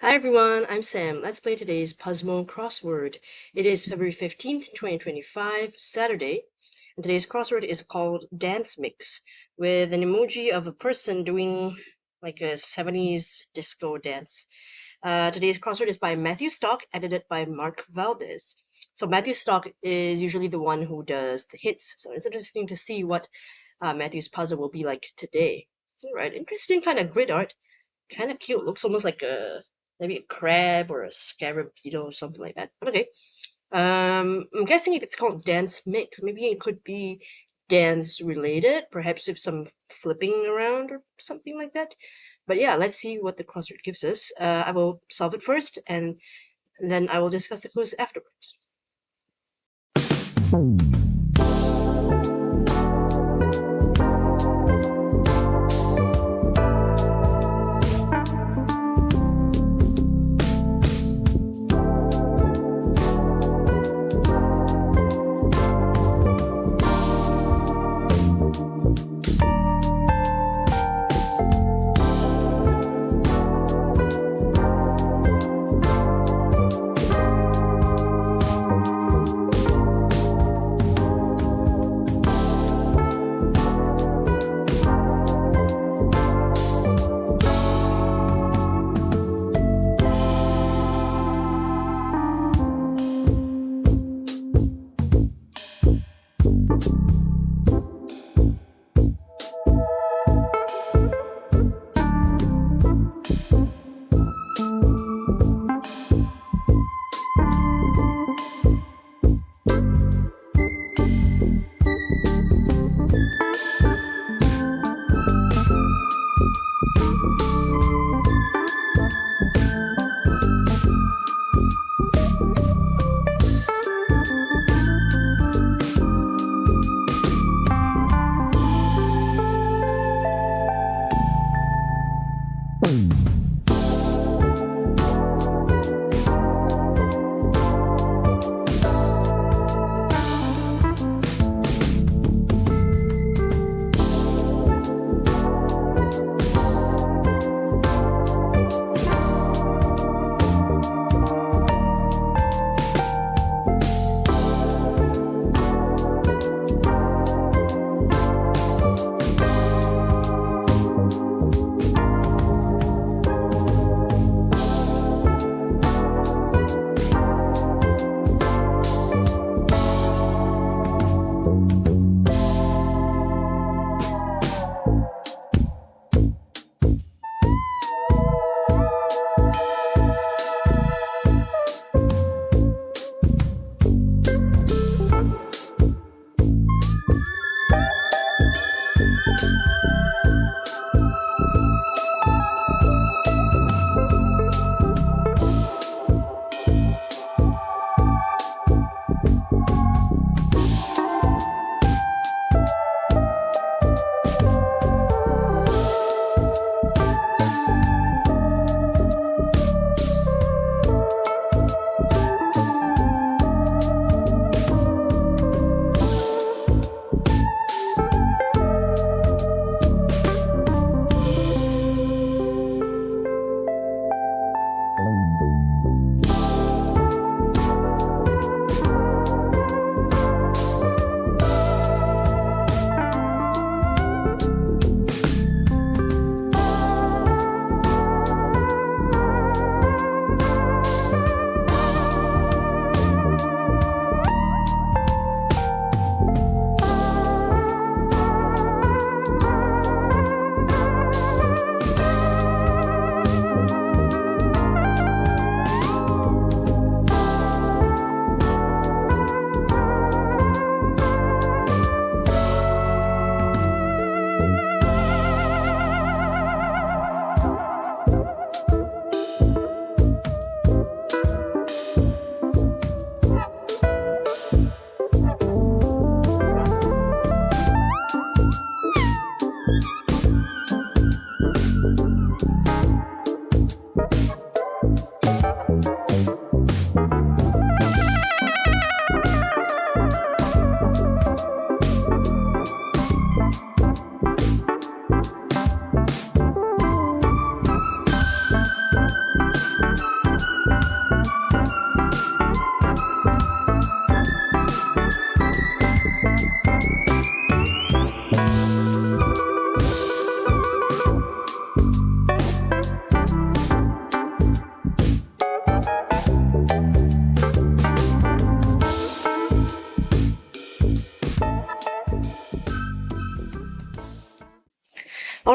Hi everyone, I'm Sam. Let's play today's Puzzmo Crossword. It is February 15th, 2025, Saturday. And today's crossword is called Dance Mix, with an emoji of a person doing like a 70s disco dance. Today's crossword is by Matthew Stock, edited by Mark Valdez. So Matthew Stock is usually the one who does the hits, so it's interesting to see what Matthew's puzzle will be like today. Alright, interesting kind of grid art. Kind of cute. Looks almost like maybe a crab or a scarab beetle or something like that. But okay. I'm guessing if it's called dance mix, maybe it could be dance related, perhaps with some flipping around or something like that. But yeah, let's see what the crossword gives us. I will solve it first, and then I will discuss the clues afterward.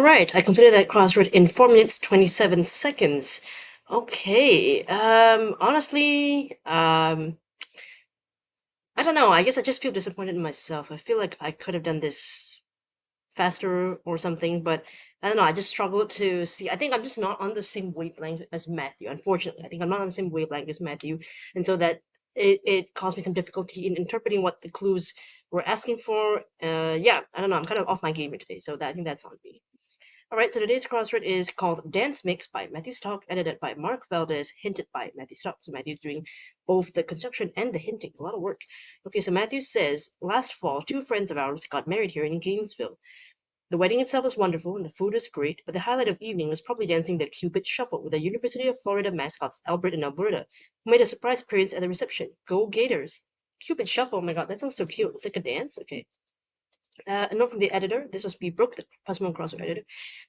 Alright, I completed that crossword in 4 minutes 27 seconds. Okay, honestly, I don't know, I guess I just feel disappointed in myself. I feel like I could have done this faster or something, but I don't know, I just struggled to see. I think I'm just not on the same wavelength as Matthew, unfortunately. I think I'm not on the same wavelength as Matthew, and so that it caused me some difficulty in interpreting what the clues were asking for. Yeah, I don't know, I'm kind of off my game here today, so I think that's on me. Alright, so today's crossword is called Dance Mix by Matthew Stock, edited by Mark Valdez, hinted by Matthew Stock. So Matthew's doing both the construction and the hinting. A lot of work. Okay, so Matthew says, last fall, two friends of ours got married here in Gainesville. The wedding itself was wonderful and the food was great, but the highlight of the evening was probably dancing the Cupid Shuffle with the University of Florida mascots Albert and Alberta, who made a surprise appearance at the reception. Go Gators! Cupid Shuffle, oh my god, that sounds so cute. It's like a dance? Okay. A note from the editor. This was be Brooke, the Puzzmo Crossword editor.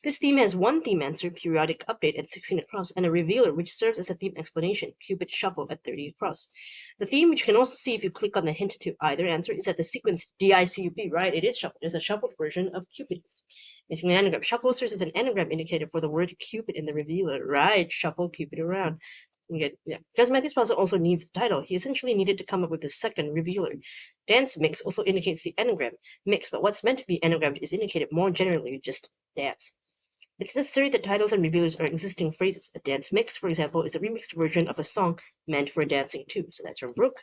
This theme has one theme answer, periodic update at 16 across, and a revealer which serves as a theme explanation, Cupid Shuffle at 30 across. The theme, which you can also see if you click on the hint to either answer, is that the sequence DICUP, right? It is shuffled. It's a shuffled version of Cupid's. Missing an anagram. Shuffle serves as an anagram indicator for the word Cupid in the revealer, right? Shuffle Cupid around. Yeah. Because Matthew's puzzle also needs a title, he essentially needed to come up with a second revealer. Dance mix also indicates the anagram mix, but what's meant to be anagrammed is indicated more generally with just dance. It's necessary that titles and revealers are existing phrases. A dance mix, for example, is a remixed version of a song meant for dancing too. So that's from Brooke.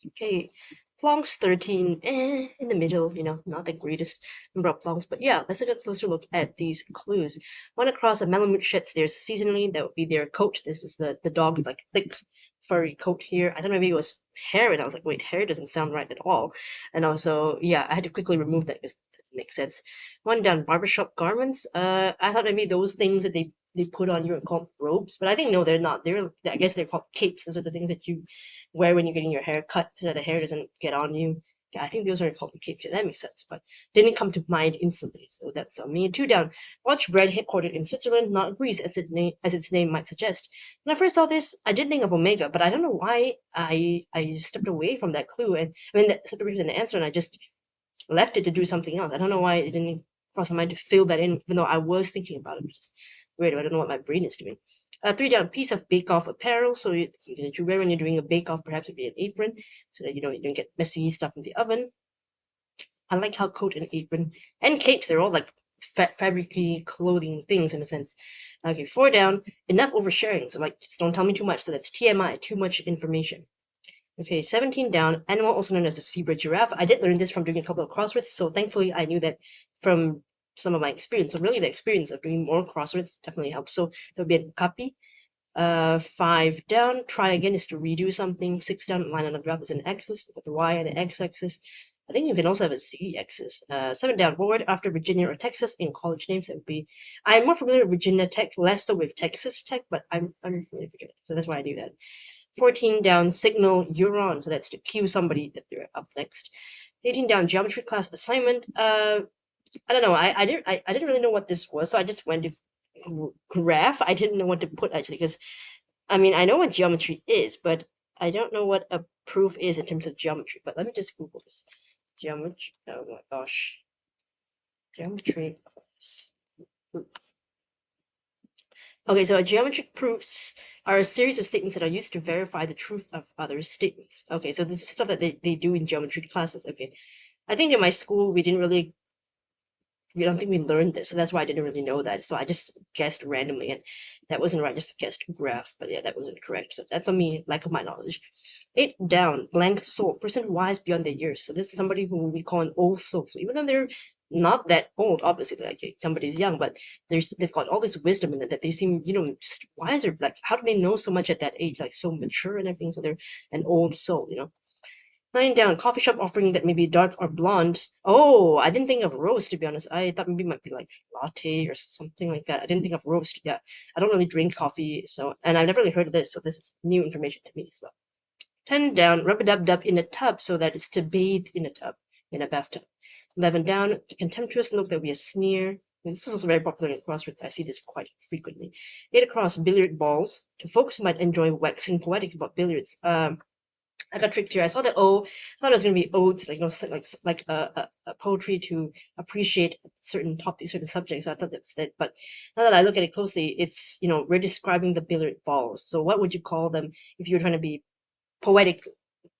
Okay, Plonks 13, in the middle, not the greatest number of plonks, but yeah, let's take a closer look at these clues. One across a Malamute sheds theirs seasonally, that would be their coat. This is the dog with like thick, furry coat here. I thought maybe it was hair, and I was like, wait, hair doesn't sound right at all. And also, yeah, I had to quickly remove that because it makes sense. One down, barbershop garments. I thought maybe those things that they put on you are called robes, but I think no, they're not. I guess they're called capes. Those are the things that you wear when you're getting your hair cut so that the hair doesn't get on you. Yeah, I think those are called capes. Yeah, that makes sense, but didn't come to mind instantly. So that's on me. Two down. Watch bread headquartered in Switzerland, not Greece, as its name might suggest. When I first saw this, I did think of Omega, but I don't know why I stepped away from that clue, and I mean that stepped away from the answer, and I just left it to do something else. I don't know why it didn't cross my mind to fill that in, even though I was thinking about it, which is weird. I don't know what my brain is doing. Three down, piece of bake-off apparel. So something that you wear when you're doing a bake-off, perhaps it'd be an apron, so that you don't get messy stuff in the oven. I like how coat and apron and capes, they're all like fabricy clothing things in a sense. Okay, four down, enough oversharing. So like, just don't tell me too much. So that's TMI, too much information. Okay, 17 down, animal also known as a zebra giraffe. I did learn this from doing a couple of crosswords, so thankfully I knew that from some of my experience. So really the experience of doing more crosswords definitely helps. So there'll be a copy. Five down, try again is to redo something. Six down, line on the graph is an axis with the y and the x-axis. I think you can also have a z-axis. Seven down, word after Virginia or Texas in college names. That would be. I'm more familiar with Virginia Tech, less so with Texas Tech, but I'm familiar with Virginia, so that's why I do that. 14 down, signal you're on, so that's to cue somebody that they're up next. 18 down, geometry class assignment. I don't know. I didn't really know what this was, so I just went to graph. I didn't know what to put actually, because I mean I know what geometry is, but I don't know what a proof is in terms of geometry. But let me just Google this. Geometry. Oh my gosh. Geometry proof. Okay, so geometric proofs are a series of statements that are used to verify the truth of other statements. Okay, so this is stuff that they do in geometry classes. Okay, I think in my school we don't think we learned this, so that's why I didn't really know that. So I just guessed randomly, and that wasn't right. I just guessed graph, but yeah, that wasn't correct. So that's on me, lack of my knowledge. 8 down, blank soul, person wise beyond their years. So this is somebody who we call an old soul. So even though they're not that old, obviously, like somebody's young, but they've got all this wisdom in it that they seem, just wiser. Like, how do they know so much at that age? Like, so mature and everything. So they're an old soul. 9 down, coffee shop offering that may be dark or blonde. Oh, I didn't think of roast, to be honest. I thought maybe it might be like latte or something like that. I didn't think of roast. Yeah, I don't really drink coffee, and I've never really heard of this, so this is new information to me as well. 10 down, rub-a-dub-dub in a tub, so that it's to bathe in a tub, in a bathtub. 11 down, contemptuous look, that would be a sneer. This is also very popular in crosswords. I see this quite frequently. 8 across, billiard balls. To folks who might enjoy waxing poetic about billiards. I got tricked here. I saw the O. I thought it was gonna be odes, like a poetry to appreciate certain topics, certain subjects. So I thought that was that. But now that I look at it closely, it's we're describing the billiard balls. So what would you call them if you were trying to be poetic?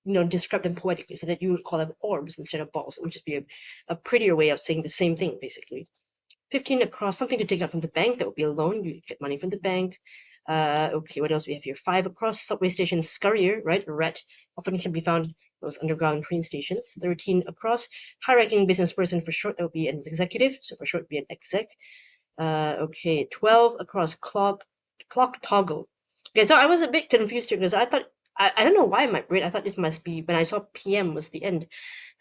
Describe them poetically, so that you would call them orbs instead of balls. It would just be a prettier way of saying the same thing, basically. 15 across, something to take out from the bank. That would be a loan. You get money from the bank. Okay, what else we have here? 5 across, subway station scurrier, right? A rat often can be found in those underground train stations. 13 across, high-ranking business person for short. That would be an executive. So for short, be an exec. Okay, 12 across, clock toggle. Okay, so I was a bit confused here because I thought, I don't know why in my brain, I thought this must be, when I saw PM was the end,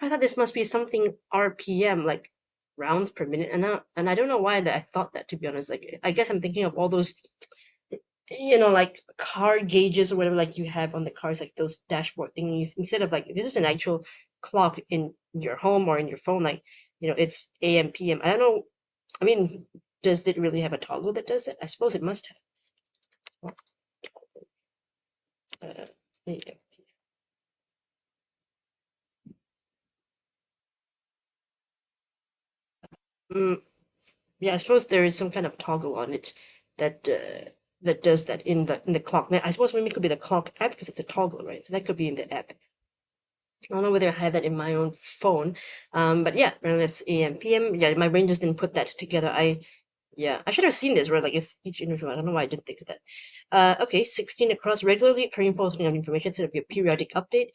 I thought this must be something RPM, like rounds per minute. And I don't know why that I thought that, to be honest. Like, I guess I'm thinking of all those, like car gauges or whatever, like you have on the cars, like those dashboard thingies, instead of like, this is an actual clock in your home or in your phone, like, it's AM, PM. I don't know. I mean, does it really have a toggle that does it? I suppose it must have. There you go. Yeah, I suppose there is some kind of toggle on it that that does that in the clock. Now, I suppose maybe it could be the clock app because it's a toggle, right? So that could be in the app. I don't know whether I have that in my own phone. But yeah, that's AM, PM. Yeah, my brain just didn't put that together. Yeah, I should have seen this, right? Like it's each individual. I don't know why I didn't think of that. Okay, 16 across, regularly occurring posting of information, so it'll be a periodic update.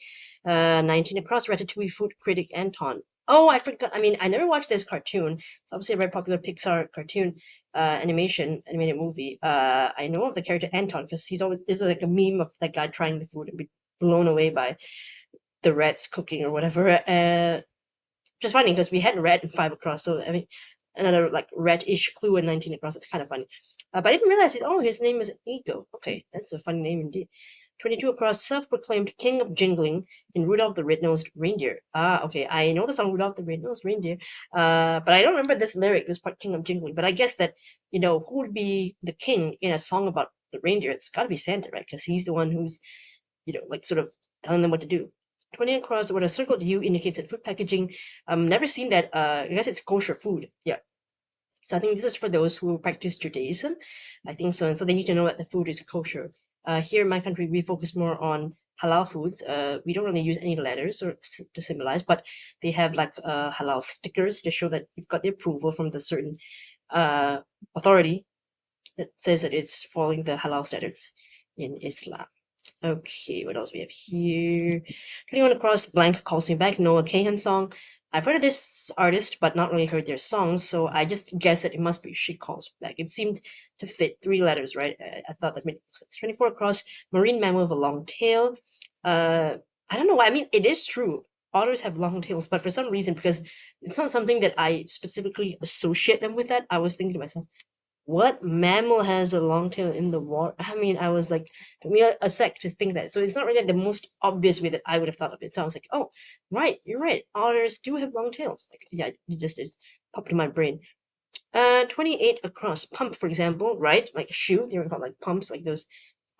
19 across, Ratatouille food critic Anton. Oh, I forgot. I mean, I never watched this cartoon. It's obviously a very popular Pixar cartoon, animated movie. I know of the character Anton because he's always, there's like a meme of that guy trying the food and be blown away by the rats cooking or whatever. Just funny because we had red in 5 across, so I mean, another like red-ish clue in 19 across. It's kind of funny. But I didn't realize it. Oh, his name is Ego. Okay, that's a funny name indeed. 22 across, self-proclaimed king of jingling in Rudolph the Red-Nosed Reindeer. Ah, okay, I know the song Rudolph the Red-Nosed Reindeer, but I don't remember this lyric, this part, king of jingling. But I guess that, who would be the king in a song about the reindeer? It's got to be Santa, right? Because he's the one who's, like sort of telling them what to do. 20 across, what a circled U indicates that food packaging. Never seen that. I guess it's kosher food. Yeah. So I think this is for those who practice Judaism. I think so. And so they need to know that the food is kosher. Here in my country, we focus more on halal foods. We don't really use any letters or to symbolize, but they have like halal stickers to show that you've got the approval from the certain uh, authority that says that it's following the halal standards in Islam. Okay, what else we have here? 21 across, blank calls me back. Noah Kahan song. I've heard of this artist, but not really heard their songs, so I just guess that it must be She Calls Back. It seemed to fit 3 letters, right? I thought that made sense. 24 across, marine mammal with a long tail. I don't know why. I mean, it is true. Otters have long tails, but for some reason, because it's not something that I specifically associate them with that, I was thinking to myself, what mammal has a long tail in the water? I mean, I was like, took me a sec to think that. So it's not really like the most obvious way that I would have thought of it. So I was like, oh, right, you're right. Otters do have long tails. Like, yeah, you just did pop to my brain. 28 across. Pump, for example, right? Like a shoe. They were called like pumps, like those,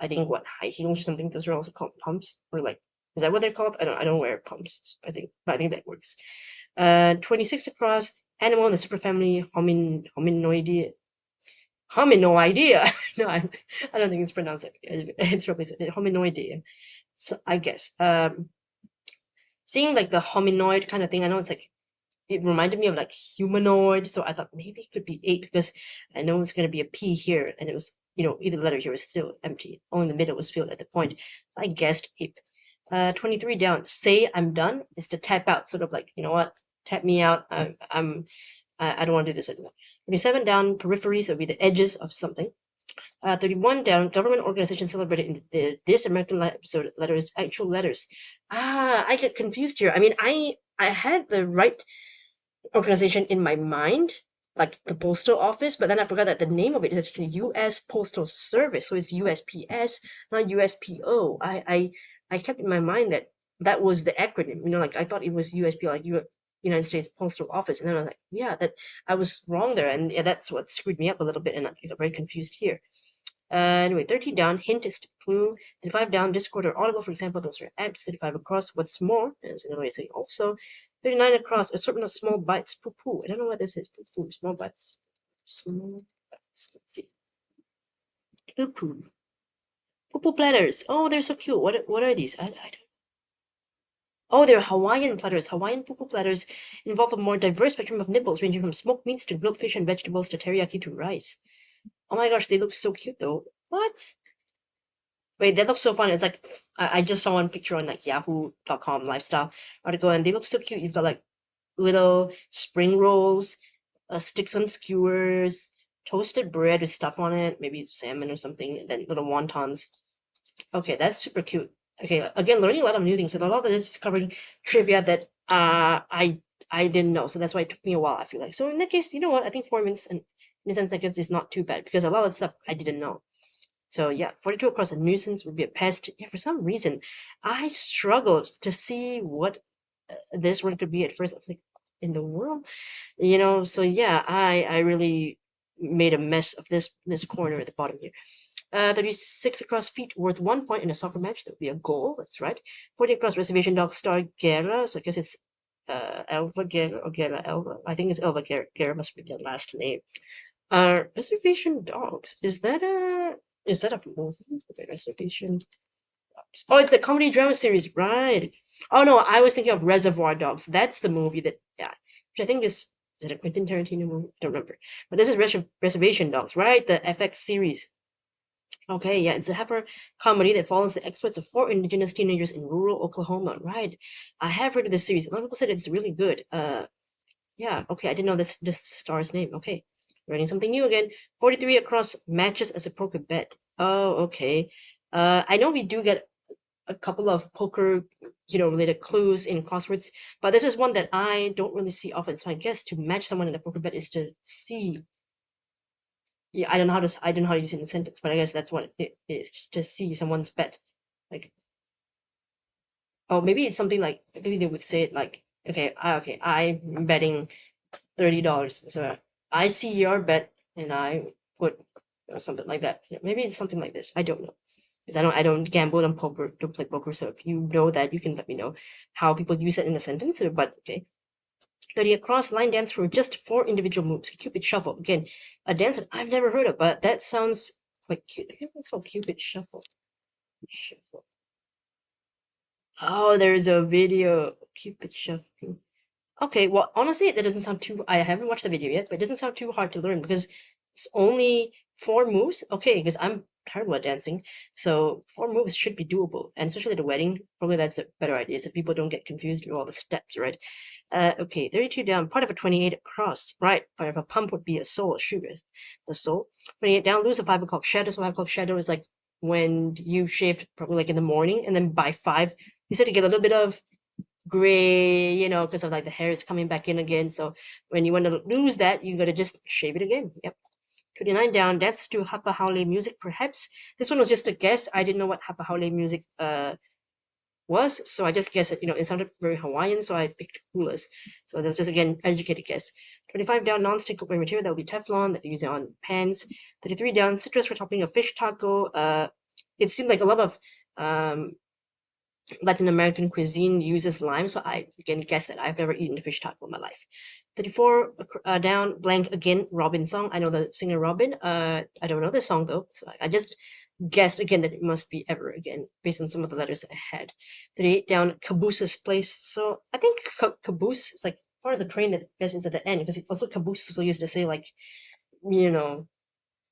I think what, high heels or something. Those are also called pumps. Or like, is that what they're called? I don't wear pumps. But I think that works. 26 across. Animal in the superfamily hominoidea. Homino idea. No, I don't think it's pronounced like it's probably hominoidea. So I guess seeing like the hominoid kind of thing, I know it's like it reminded me of like humanoid, so I thought maybe it could be 8 because I know it's gonna be a P here, and it was either letter here was still empty. Only the middle was filled at the point. So I guessed ape. 23 down. Say I'm done is to tap out, sort of like what, tap me out. I don't want to do this anymore. 27 down, peripheries, that would be the edges of something. 31 down, government organization celebrated in this American episode, letters, actual letters. I get confused here. I mean, I had the right organization in my mind, like the postal office, but then I forgot that the name of it is actually U.S. Postal Service, so it's USPS, not USPO. I kept in my mind that that was the acronym. Like I thought it was USPO, like United States Postal Office, and then I was like, yeah, that I was wrong there, and yeah, that's what screwed me up a little bit, and I got very confused here. Anyway, 30 down, hint is clue. 35 down, Discord or Audible, for example, those are apps. 35 across, what's more, is another way of saying also. 39 across, assortment of small bites, poo poo. I don't know what this is, poo poo, small bites. Small bites, let's see. Poo poo. Poo poo platters. Oh, they're so cute. What are these? I don't. Oh, they're Hawaiian platters. Hawaiian poo poo platters involve a more diverse spectrum of nibbles, ranging from smoked meats to grilled fish and vegetables to teriyaki to rice. Oh my gosh, they look so cute though. What? Wait, that looks so fun. It's like I just saw one picture on like Yahoo.com lifestyle article, and they look so cute. You've got like little spring rolls, sticks on skewers, toasted bread with stuff on it, maybe salmon or something, and then little wontons. Okay, that's super cute. Okay, again, learning a lot of new things, and a lot of this is covering trivia that I didn't know, so that's why it took me a while. I feel like so in that case, you know what? I think 4 minutes and in a sense like is not too bad because a lot of stuff I didn't know. So yeah, 42 across a nuisance would be a pest. Yeah, for some reason, I struggled to see what this one could be at first. I was like, in the world, you know. So yeah, I really made a mess of this corner at the bottom here. 36 across feet worth 1 point in a soccer match. That would be a goal. That's right. 40 across reservation dog star Guerra. So I guess it's Elva Guerra or Guerra Elva. I think it's Elva Guerra. Guerra must be their last name. Reservation dogs. Is that a movie? Okay, reservation dogs. Oh, it's the comedy drama series, right? Oh no, I was thinking of Reservoir Dogs. That's the movie that which I think is it a Quentin Tarantino movie? I don't remember. But this is Reservation Dogs, right? The FX series. Okay, yeah, it's a heifer comedy that follows the exploits of four indigenous teenagers in rural Oklahoma, right? I have heard of this series. A lot of people said it's really good. Yeah, okay, I didn't know this star's name. Okay, learning something new again. 43 across matches as a poker bet. Oh, okay. I know we do get a couple of poker, related clues in crosswords, but this is one that I don't really see often. So I guess to match someone in a poker bet is to see. Yeah, I don't know how to use it in a sentence, but I guess that's what it is. To see someone's bet. Like, oh, maybe it's something like maybe they would say it like, okay, I'm betting $30. So I see your bet and I put something like that. Yeah, maybe it's something like this. I don't know. Because I don't gamble on poker, don't play poker. So if you know that, you can let me know how people use it in a sentence. But okay. 30 across line dance for just 4 individual moves. Cupid shuffle. Again, a dance that I've never heard of, but that sounds quite cute. I think it's called Cupid shuffle. Shuffle. Oh, there's a video. Cupid shuffle. Okay, well, honestly, that doesn't sound too. I haven't watched the video yet, but it doesn't sound too hard to learn because it's only 4 moves. Okay, because I'm terrible at dancing, so 4 moves should be doable. And especially at a wedding, probably that's a better idea so people don't get confused with all the steps, right? Okay, 32 down, part of a 28 across, right? Part of a pump would be a soul, a shoe, the soul. 28 down, lose a 5 o'clock shadow. So 5 o'clock shadow is like when you shaved probably like in the morning, and then by 5, you start to get a little bit of gray, because of like the hair is coming back in again. So when you want to lose that, you gotta just shave it again. Yep. 29 down, dance to Hapa Haole music, perhaps. This one was just a guess. I didn't know what Hapa Haole music was, so I just guessed that, it sounded very Hawaiian, so I picked hulas. So that's just again educated guess. 25 down, non-stick cookware material, that would be Teflon, that they use it on pans. 33 down, citrus for topping a fish taco. It seemed like a lot of Latin American cuisine uses lime, so I can guess that I've never eaten a fish taco in my life. 34 down, blank again, Robin song. I know the singer Robin. I don't know the song though, so I just guessed again that it must be ever again based on some of the letters I had. 38 down, Caboose's place. So I think caboose is like part of the train that I guess is at the end because also caboose is also used to say like, you know,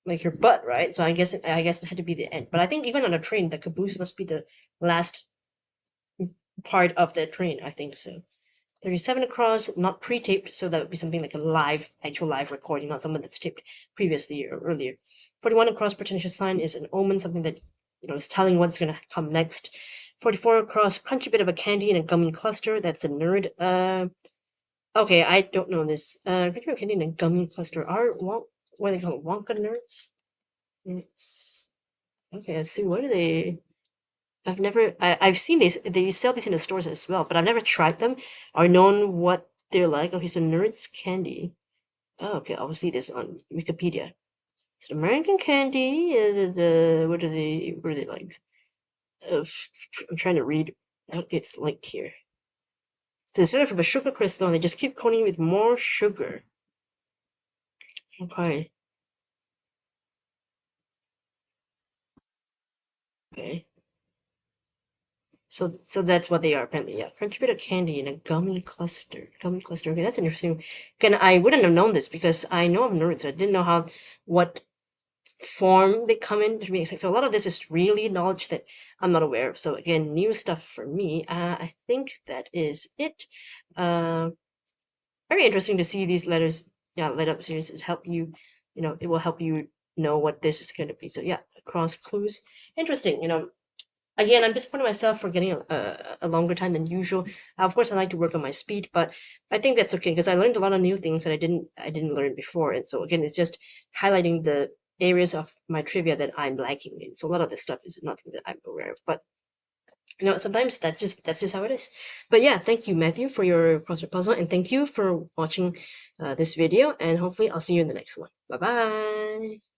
like your butt, right? So I guess it had to be the end. But I think even on a train, the caboose must be the last part of the train. I think so. 37 across, not pre-taped, so that would be something like actual live recording, not someone that's taped previously or earlier. 41 across, pretentious sign is an omen, something that, is telling what's going to come next. 44 across, crunchy bit of a candy in a gummy cluster, that's a nerd. Okay, I don't know this. Crunchy bit of candy in a gummy cluster what do they call it, Wonka nerds? It's, okay, let's see, what are they? I've seen these. They sell these in the stores as well, but I've never tried them or known what they're like. Okay, so Nerds Candy. Oh, okay, I'll see this on Wikipedia. It's an American candy. What are they like? I'm trying to read what it's like here. So instead of a sugar crystal, they just keep coating it with more sugar. Okay. Okay. So that's what they are apparently. Yeah, crunchy bit of candy in a gummy cluster. Gummy cluster. Okay, that's interesting. Again, I wouldn't have known this because I know of nerds. I didn't know what form they come in to be exact. So a lot of this is really knowledge that I'm not aware of. So again, new stuff for me. I think that is it. Very interesting to see these letters. Yeah, let up series. It help you. It will help you know what this is going to be. So yeah, cross clues. Interesting. Again, I'm disappointed myself for getting a longer time than usual. Of course, I like to work on my speed, but I think that's okay because I learned a lot of new things that I didn't learn before. And so again, it's just highlighting the areas of my trivia that I'm lacking in. So a lot of this stuff is nothing that I'm aware of, but sometimes that's just how it is. But yeah, thank you, Matthew, for your crossword puzzle, and thank you for watching this video. And hopefully, I'll see you in the next one. Bye bye.